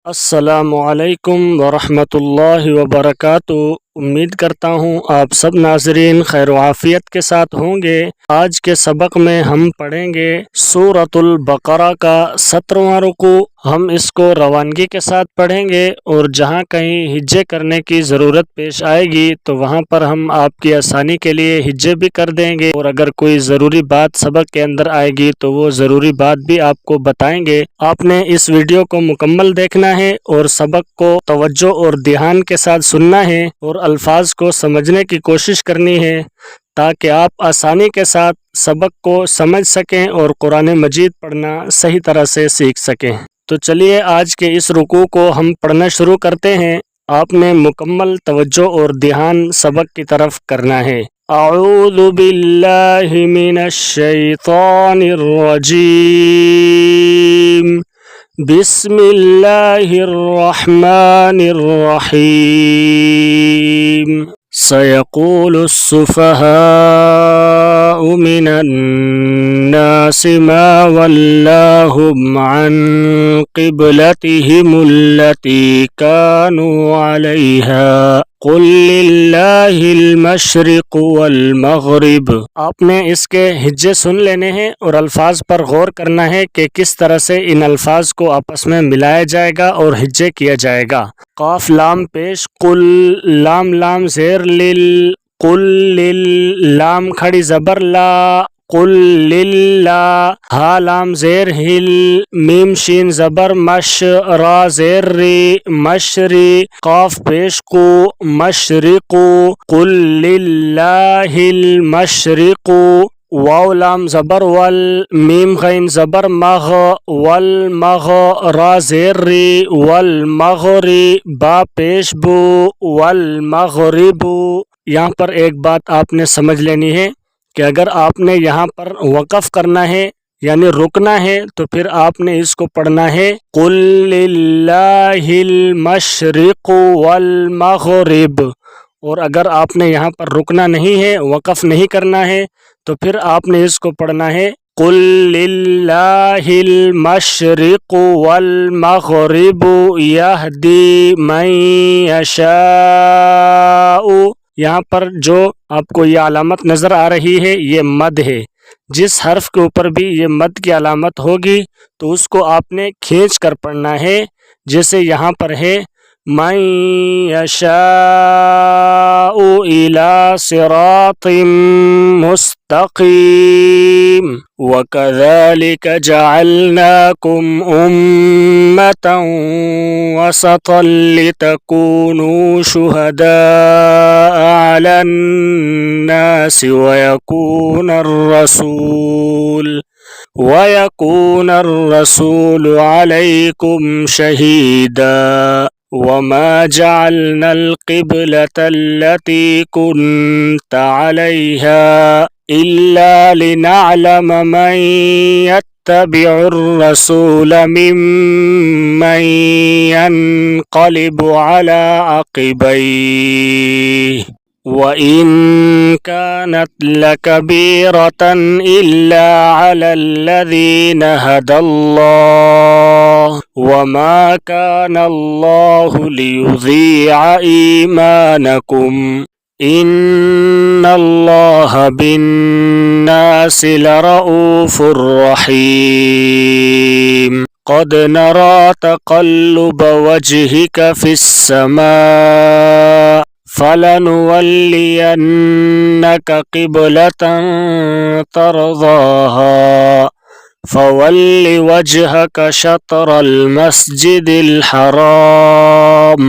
السلام علیکم ورحمۃ اللہ وبرکاتہ۔ امید کرتا ہوں آپ سب ناظرین خیر و عافیت کے ساتھ ہوں گے۔ آج کے سبق میں ہم پڑھیں گے سورۃ البقرہ کا 17واں رکوع۔ ہم اس کو روانگی کے ساتھ پڑھیں گے اور جہاں کہیں ہجے کرنے کی ضرورت پیش آئے گی تو وہاں پر ہم آپ کی آسانی کے لیے ہجے بھی کر دیں گے، اور اگر کوئی ضروری بات سبق کے اندر آئے گی تو وہ ضروری بات بھی آپ کو بتائیں گے۔ آپ نے اس ویڈیو کو مکمل دیکھنا ہے اور سبق کو توجہ اور دھیان کے ساتھ سننا ہے اور الفاظ کو سمجھنے کی کوشش کرنی ہے تاکہ آپ آسانی کے ساتھ سبق کو سمجھ سکیں اور قرآن مجید پڑھنا صحیح طرح سے سیکھ سکیں۔ تو چلیے آج کے اس رکوع کو ہم پڑھنا شروع کرتے ہیں۔ آپ نے مکمل توجہ اور دھیان سبق کی طرف کرنا ہے۔ اعوذ باللہ من الشیطان الرجیم، بسم اللہ الرحمن الرحیم۔ سیقول السفہاء من الناس ما ولاهم عن قبلتهم التي كانوا عليها قل للہ المشرق والمغرب۔ آپ نے اس کے ہجے سن لینے ہیں اور الفاظ پر غور کرنا ہے کہ کس طرح سے ان الفاظ کو آپس میں ملایا جائے گا اور ہجے کیا جائے گا۔ قاف لام پیش، قل لام لام زیر لل، قل لل لام کھڑی زبر لا، قل للہ، ہا لام زیر ہل، میم شین زبر مش، را زیر ری، مشری، قاف پیش قو، مشرقو، قل للہ المشرق، واو لام زبر ول، میم غین زبر مغ، والمغ، را زیر ری، والمغری، با پیش بو، والمغرب۔ یہاں پر ایک بات آپ نے سمجھ لینی ہے کہ اگر آپ نے یہاں پر وقف کرنا ہے یعنی رکنا ہے تو پھر آپ نے اس کو پڑھنا ہے قل للہ المشرق والمغرب، اور اگر آپ نے یہاں پر رکنا نہیں ہے، وقف نہیں کرنا ہے، تو پھر آپ نے اس کو پڑھنا ہے قل للہ المشرق والمغرب یہدی من یشاء۔ یہاں پر جو آپ کو یہ علامت نظر آ رہی ہے یہ مد ہے۔ جس حرف کے اوپر بھی یہ مد کی علامت ہوگی تو اس کو آپ نے کھینچ کر پڑھنا ہے، جیسے یہاں پر ہے من یشاء الی صراط مستقیم، وَكَذَلِكَ جَعَلْنَاكُمْ أُمَّةً وَسَطًا لِتَكُونُوا شُهَدَاءَ عَلَى النَّاسِ وَيَكُونَ الرَّسُولُ عَلَيْكُمْ شَهِيدًا، وَمَا جَعَلْنَا الْقِبْلَةَ الَّتِي كُنْتَ عَلَيْهَا إِلَّا لِنَعْلَمَ مَنْ يَتَّبِعُ الرَّسُولَ مِمَّنْ يَنْقَلِبُ عَلَى عَقِبَيْهِ وَإِنْ كَانَتْ لَكَبِيرَةً إِلَّا عَلَى الَّذِينَ هَدَى اللَّهُ وَمَا كَانَ اللَّهُ لِيُضِيعَ إِيمَانَكُمْ إِنَّ اللَّهَ بِالنَّاسِ لَرَءُوفٌ رَحِيمٌ۔ قَدْ نَرَى تَقَلُّبَ وَجْهِكَ فِي السَّمَاءِ فَلَنُوَلِّيَنَّكَ قِبْلَةً تَرْضَاهَا فَوَلِّ وَجْهَكَ شَطْرَ الْمَسْجِدِ الْحَرَامِ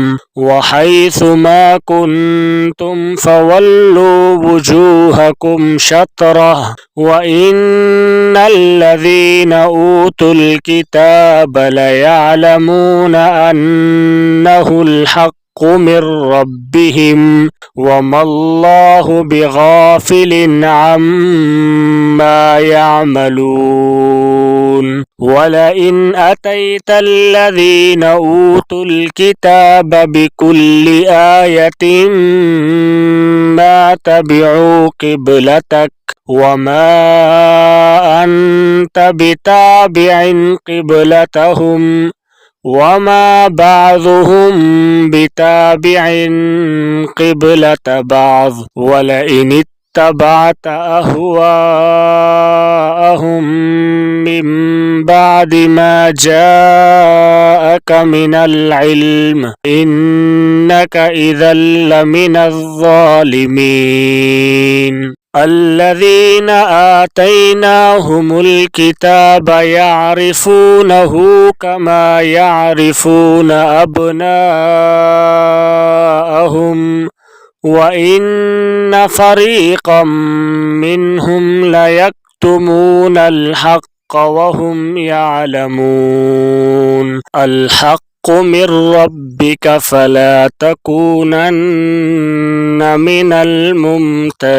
وَحَيْثُ مَا كُنْتُمْ فَوَلُّوا وُجُوهَكُمْ شَطْرَهُ وَإِنَّ الَّذِينَ أُوتُوا الْكِتَابَ لَيَعْلَمُونَ أَنَّهُ الْحَقُّ من ربهم وما الله بغافل عما يعملون ولئن أتيت الذين أوتوا الكتاب بكل آية ما تبعوا قبلتك وما أنت بتابع قبلتهم وما بعضهم بتابع قبلة بعض ولئن اتبعت أهواءهم من بعد ما جاءك من العلم إنك إذا لمن الظالمين. الذين آتيناهم الكتاب يعرفونه كما يعرفون أبناءهم وإن فريقا منهم ليكتمون الحق وهم يعلمون. الحق من ربك فلا تكونن من الممترين.